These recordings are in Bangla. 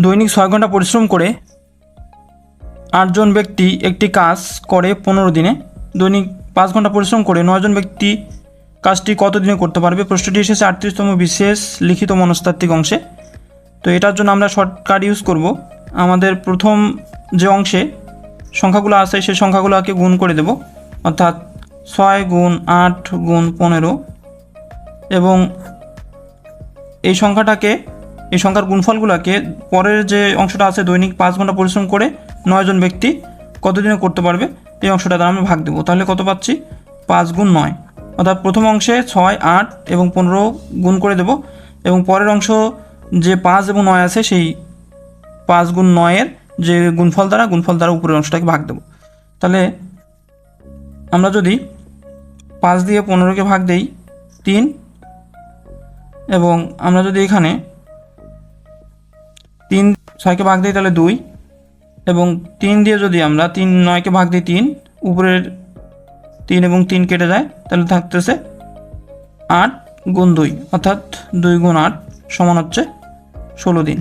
দৈনিক 6 ঘন্টা পরিশ্রম করে 8 জন ব্যক্তি একটি কাজ করে 15 দিনে, দৈনিক 5 ঘন্টা পরিশ্রম করে 9 জন ব্যক্তি কাজটি কত দিনে করতে পারবে? প্রশ্নটি এসেছে 38তম বিশেষ লিখিত মনস্তাত্ত্বিক অংশে। তো এটার জন্য আমরা শর্টকাট ইউজ করব। আমাদের প্রথম যে অংশে সংখ্যাগুলো আছে সেই সংখ্যাগুলোকে গুণ করে দেব, অর্থাৎ 6 গুণ 8 গুণ 15, এবং এই সংখ্যার গুণফলগুলোকে পরের যে অংশটা আছে দৈনিক 5 ঘন্টা পরিশ্রম করে 9 জন ব্যক্তি কতদিনে করতে পারবে এই অংশটা দ্বারা আমরা ভাগ দেবো। তাহলে কত পাচ্ছি? 5 গুণ 9, অর্থাৎ প্রথম অংশে 6, 8 এবং 15 গুণ করে দেব, এবং পরের অংশ যে 5 এবং 9 আছে সেই 5 গুণ 9-এর যে গুণফল দ্বারা উপরের অংশটাকে ভাগ দেব। তাহলে আমরা যদি 5 দিয়ে 15কে ভাগ দেই 3, এবং আমরা যদি এখানে 3 6কে ভাগ দিই তাহলে 2, এবং 3 দিয়ে যদি আমরা 3 9কে ভাগ দিই 3, উপরের 3 এবং 3 কেটে যায়, তাহলে থাকতেছে 8 গুণ 2, অর্থাৎ 2 গুণ 8 সমান হচ্ছে 16 দিন।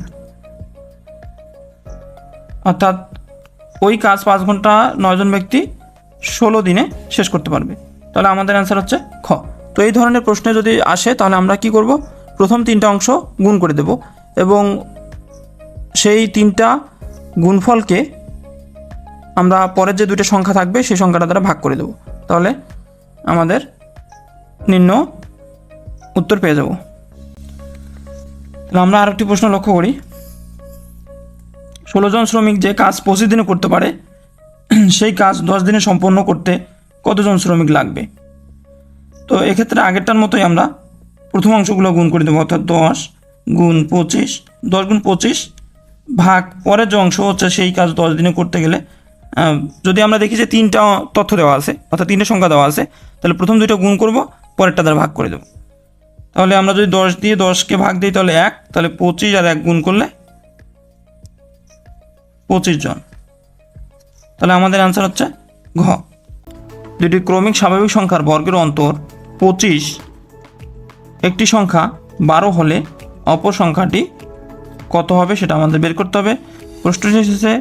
অর্থাৎ ওই কাজ 5 ঘন্টা 9 জন ব্যক্তি 16 দিনে শেষ করতে পারবে। তাহলে আমাদের অ্যান্সার হচ্ছে খ। তো এই ধরনের প্রশ্নে যদি আসে তাহলে আমরা কি করব? প্রথম 3টা অংশ গুণ করে দেব, এবং সেই 3টা গুণফলকে আমরা পরের যে 2টা সংখ্যা থাকবে সেই সংখ্যাটা দ্বারা ভাগ করে দেব। তাহলে আমাদের নিম্ন উত্তর পেয়ে যাব। তাহলে আমরা আরেকটি প্রশ্ন লক্ষ্য করি। 16 জন শ্রমিক যে কাজ 25 দিনে করতে পারে সেই কাজ 10 দিনে সম্পন্ন করতে কতজন শ্রমিক লাগবে? তো এক্ষেত্রে আগেরটার মতোই আমরা প্রথম অংশগুলো গুণ করে দেবো, অর্থাৎ 10 গুণ 25, 10 গুণ 25 ভাগ পরের যে অংশ হচ্ছে সেই কাজ 10 দিনে করতে গেলে যদি আমরা দেখি যে 3টা তথ্য দেওয়া আছে, অর্থাৎ 3টে সংখ্যা দেওয়া আছে, তাহলে প্রথম 2টা গুণ করব, পরেরটা দ্বারা ভাগ করে দেবো। তাহলে আমরা যদি 10 দিয়ে 10কে ভাগ দিই তাহলে 1, তাহলে 25 আর 1 গুণ করলে 25 জন। তাহলে আমাদের অ্যান্সার হচ্ছে ঘ। দুটি ক্রমিক স্বাভাবিক সংখ্যার বর্গের অন্তর 25, একটি সংখ্যা 12 হলে অপর সংখ্যাটি কত হবে সেটা আমাদের বের করতে হবে। প্রশ্নটি এসেছে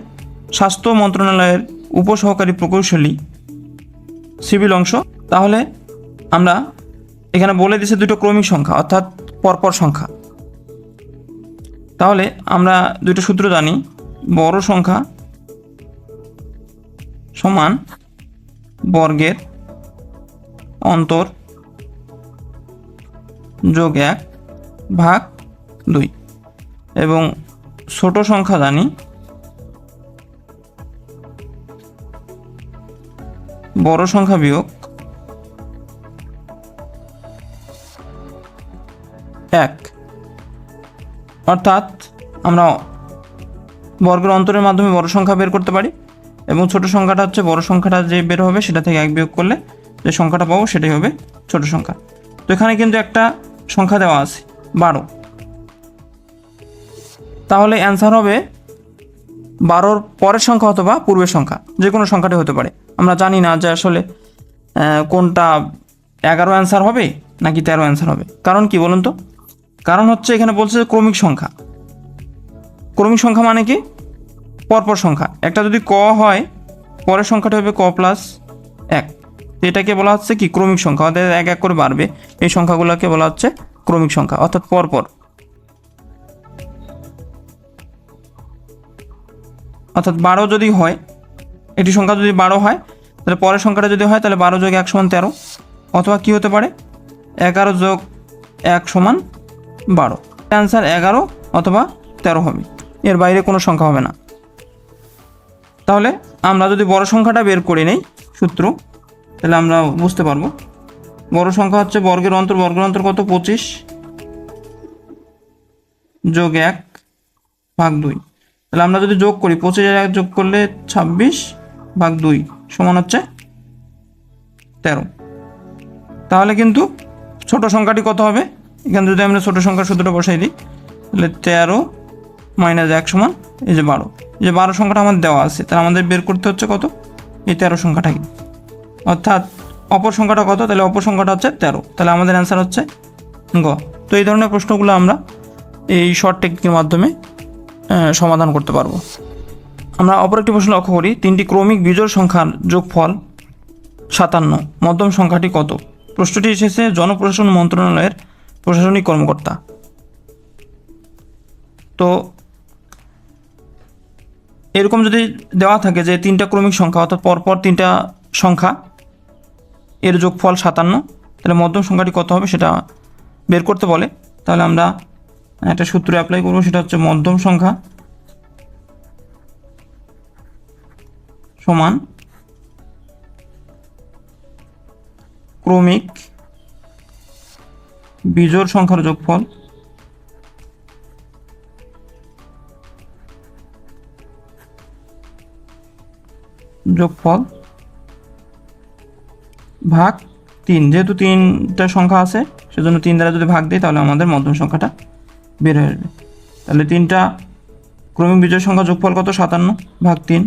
স্বাস্থ্য মন্ত্রণালয়ের উপসহকারী প্রকৌশলী সিভিল অংশ। তাহলে আমরা এখানে বলে দিয়েছে দুটো ক্রমিক সংখ্যা, অর্থাৎ পরপর সংখ্যা। তাহলে আমরা দুটো সূত্র জানি, বড় সংখ্যা সমান বর্গের অন্তর যোগ 1 ভাগ 2, এবং ছোট সংখ্যা জানি বড় সংখ্যা বিয়োগ 1। অর্থাৎ আমরা বর্গের অন্তরের মাধ্যমে বড় সংখ্যা বের করতে পারি, এবং ছোট সংখ্যাটা হচ্ছে বড় সংখ্যাটা যে বের হবে সেটা থেকে 1 বিয়োগ করলে যে সংখ্যাটা পাবো সেটাই হবে ছোট সংখ্যা। তো এখানে কিন্তু একটা সংখ্যা দেওয়া আছে 12, তাহলে অ্যান্সার হবে 12-র পরের সংখ্যা অথবা পূর্বের সংখ্যা, যে কোনো সংখ্যাটি হতে পারে। আমরা জানি না যে আসলে কোনটা 11 অ্যান্সার হবে নাকি 13 অ্যান্সার হবে। কারণ কি বলুন তো? কারণ হচ্ছে এখানে বলছে ক্রমিক সংখ্যা। ক্রমিক সংখ্যা মানে কি? পরপর সংখ্যা। একটা যদি ক হয় পরের সংখ্যাটা হবে ক প্লাস 1, এটাকে বলা হচ্ছে কি ক্রমিক সংখ্যা। অর্থাৎ 1 1 করে বাড়বে, এই সংখ্যাগুলোকে বলা হচ্ছে ক্রমিক সংখ্যা, অর্থাৎ পরপর। অর্থাৎ 12 যদি হয়, এটি সংখ্যা যদি 12 হয় তাহলে পরের সংখ্যাটা যদি হয় তাহলে 12 যোগ 1 সমান 13, অথবা কি হতে পারে 11 যোগ 1 সমান 12। অ্যান্সার 11 অথবা 13 হবে, এর বাইরে কোনো সংখ্যা হবে না। তাহলে আমরা যদি বড় সংখ্যাটা বের করে নেই সূত্র, তাহলে আমরা বুঝতে পারবো বড় সংখ্যা হচ্ছে বর্গের অন্তর কত? 25 যোগ 1 ভাগ 2। তাহলে আমরা যদি যোগ করি 25 আর 1 যোগ করলে 26 ভাগ 2 সমান হচ্ছে 13। তাহলে কিন্তু ছোট সংখ্যাটি কত হবে? এখানে যদি আমরা ছোট সংখ্যার সূত্রটা বসাই দিই তাহলে 13 মাইনাস 1 সমান এই যে 12। যে 12 সংখ্যাটা আমাদের দেওয়া আছে, তাহলে আমাদের বের করতে হচ্ছে কত? এই 13 সংখ্যাটাকে। অর্থাৎ অপর সংখ্যাটা কত? তাহলে অপর সংখ্যাটা হচ্ছে 13। তাহলে আমাদের অ্যান্সার হচ্ছে গ। তো এই ধরনের প্রশ্নগুলো আমরা এই শর্ট টেকনিকের মাধ্যমে সমাধান করতে পারবো। আমরা অপর একটি প্রশ্ন লক্ষ্য করি, 3টি ক্রমিক বিজোড় সংখ্যার যোগফল 57, মধ্যম সংখ্যাটি কত? প্রশ্নটি এসেছে জনপ্রশাসন মন্ত্রণালয়ের প্রশাসনিক কর্মকর্তা। তো এরকম যদি দেওয়া থাকে যে 3টা ক্রমিক সংখ্যা অর্থাৎ পরপর 3টা সংখ্যা এর যোগফল 57, তাহলে মধ্যম সংখ্যাটি কত হবে সেটা বের করতে বলে। তাহলে আমরা একটা সূত্র অ্যাপ্লাই করবো, সেটা হচ্ছে মধ্যম সংখ্যা সমান ক্রমিক বিজোড় সংখ্যার যোগফল ভাগ 3। যেহেতু 3টা সংখ্যা আছে সেজন্য 3 দ্বারা যদি ভাগ দিই তাহলে আমাদের মধ্যম সংখ্যাটা বের হয়ে আসবে। তাহলে 3টা ক্রমিক বিজোড় সংখ্যা যোগফল কত? 57 ভাগ 3।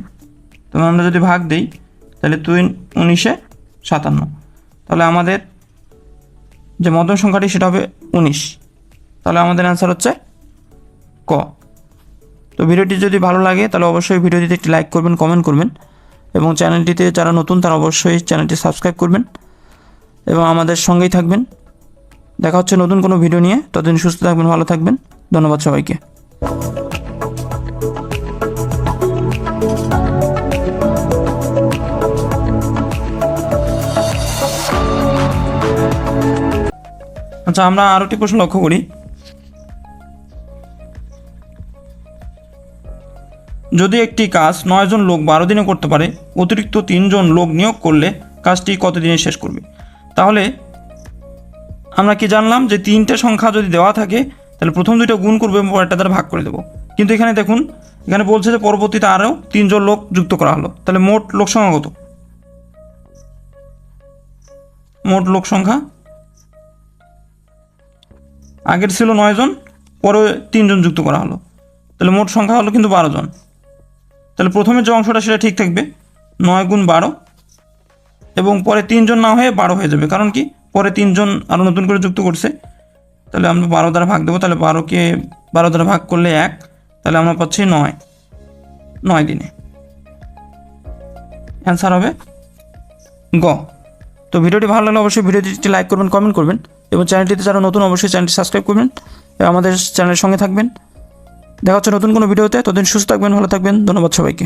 তো আমরা যদি ভাগ দিই তাহলে 2 19 57, তাহলে আমাদের যে মধ্যম সংখ্যাটি সেটা হবে 19। তাহলে আমাদের অ্যান্সার হচ্ছে ক। তো ভিডিওটি যদি ভালো লাগে তাহলে অবশ্যই ভিডিওটিতে একটি লাইক করবেন, কমেন্ট করবেন, এবং চ্যানেলটিতে যারা নতুন তারা অবশ্যই চ্যানেলটি সাবস্ক্রাইব করবেন এবং আমাদের সঙ্গেই থাকবেন। দেখা হচ্ছে নতুন কোনো ভিডিও নিয়ে, ততদিন সুস্থ থাকবেন, ভালো থাকবেন। ধন্যবাদ সবাইকে। আচ্ছা, আমরা আরও একটি প্রশ্ন লক্ষ্য করি, যদি একটি কাজ 9 জন লোক 12 দিনে করতে পারে, অতিরিক্ত 3 জন লোক নিয়োগ করলে কাজটি কত দিনে শেষ করবে? তাহলে আমরা কি জানলাম যে 3টে সংখ্যা যদি দেওয়া থাকে তাহলে প্রথম 2টা গুণ করবে এবং পরেরটা দ্বারা ভাগ করে দেবো। কিন্তু এখানে দেখুন, এখানে বলছে যে পরবর্তীতে আরও 3 জন লোক যুক্ত করা হলো, তাহলে মোট লোক সংখ্যা কত? মোট লোক সংখ্যা আগের ছিল 9 জন, পরে 3 জন যুক্ত করা হলো, তাহলে মোট সংখ্যা হলো কিন্তু 12 জন। তাহলে প্রথমের যে অংশটা সেটা ঠিক থাকবে, 9 গুণ 12, এবং পরে 3 জন না হয়ে 12 হয়ে যাবে, কারণ কি পরে 3 জন আরও নতুন করে যুক্ত করছে। তাহলে আমরা 12 দ্বারা ভাগ দেবো, তাহলে 12কে 12 দ্বারা ভাগ করলে 1, তাহলে আমরা পাচ্ছি 9 দিনে। অ্যান্সার হবে গ। তো ভিডিওটি ভালো লাগলে অবশ্যই ভিডিওটি লাইক করবেন, কমেন্ট করবেন, এবং চ্যানেলটিতে যারা নতুন অবশ্যই চ্যানেলটি সাবস্ক্রাইব করবেন এবং আমাদের চ্যানেলের সঙ্গে থাকবেন। দেখা হচ্ছে নতুন কোনো ভিডিওতে, ততদিন সুস্থ থাকবেন, ভালো থাকবেন। ধন্যবাদ সবাইকে।